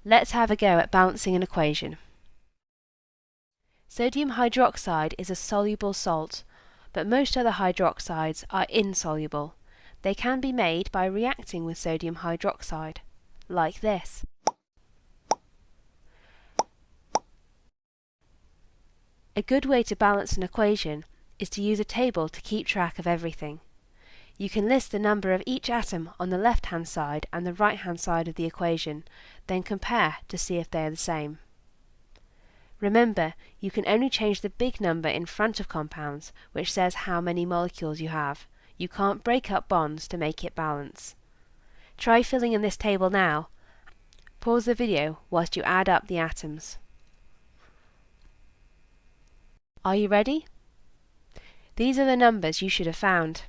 Let's have a go at balancing an equation. Sodium hydroxide is a soluble salt, but most other hydroxides are insoluble. They can be made by reacting with sodium hydroxide, like this. A good way to balance an equation is to use a table to keep track of everything. You can list the number of each atom on the left-hand side and the right-hand side of the equation, then compare to see if they are the same. Remember, you can only change the big number in front of compounds, which says how many molecules you have. You can't break up bonds to make it balance. Try filling in this table now. Pause the video whilst you add up the atoms. Are you ready? These are the numbers you should have found.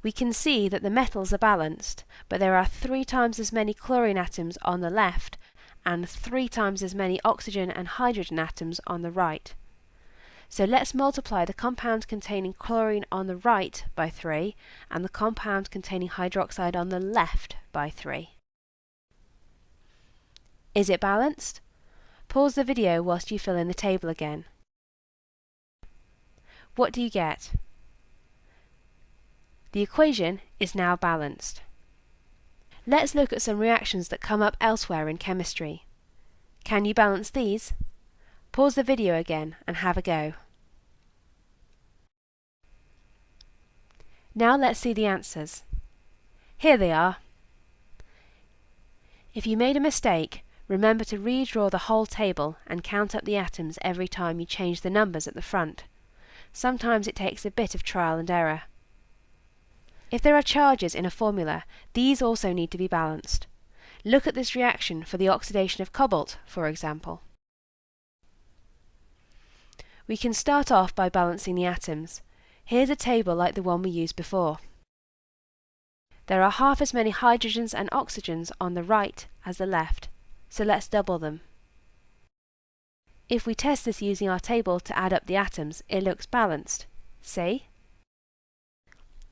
We can see that the metals are balanced, but there are 3 times as many chlorine atoms on the left and 3 times as many oxygen and hydrogen atoms on the right. So let's multiply the compound containing chlorine on the right by 3 and the compound containing hydroxide on the left by 3. Is it balanced? Pause the video whilst you fill in the table again. What do you get? The equation is now balanced. Let's look at some reactions that come up elsewhere in chemistry. Can you balance these? Pause the video again and have a go. Now let's see the answers. Here they are. If you made a mistake, remember to redraw the whole table and count up the atoms every time you change the numbers at the front. Sometimes it takes a bit of trial and error. If there are charges in a formula, these also need to be balanced. Look at this reaction for the oxidation of cobalt, for example. We can start off by balancing the atoms. Here's a table like the one we used before. There are half as many hydrogens and oxygens on the right as the left, so let's double them. If we test this using our table to add up the atoms, it looks balanced. See?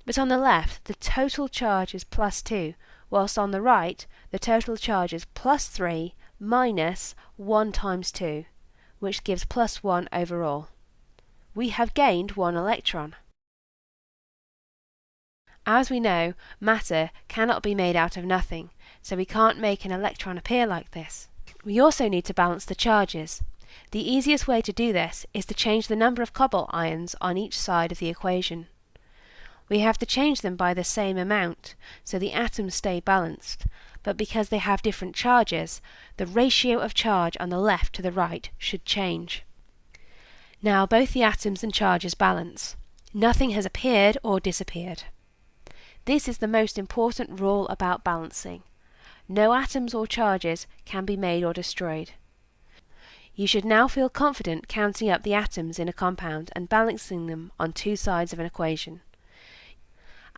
But on the left, the total charge is +2, whilst on the right, the total charge is +3 minus 1 times 2, which gives +1 overall. We have gained 1 electron. As we know, matter cannot be made out of nothing, so we can't make an electron appear like this. We also need to balance the charges. The easiest way to do this is to change the number of cobalt ions on each side of the equation. We have to change them by the same amount, so the atoms stay balanced, but because they have different charges, the ratio of charge on the left to the right should change. Now both the atoms and charges balance. Nothing has appeared or disappeared. This is the most important rule about balancing. No atoms or charges can be made or destroyed. You should now feel confident counting up the atoms in a compound and balancing them on 2 sides of an equation.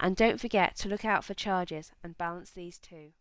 And don't forget to look out for charges and balance these too.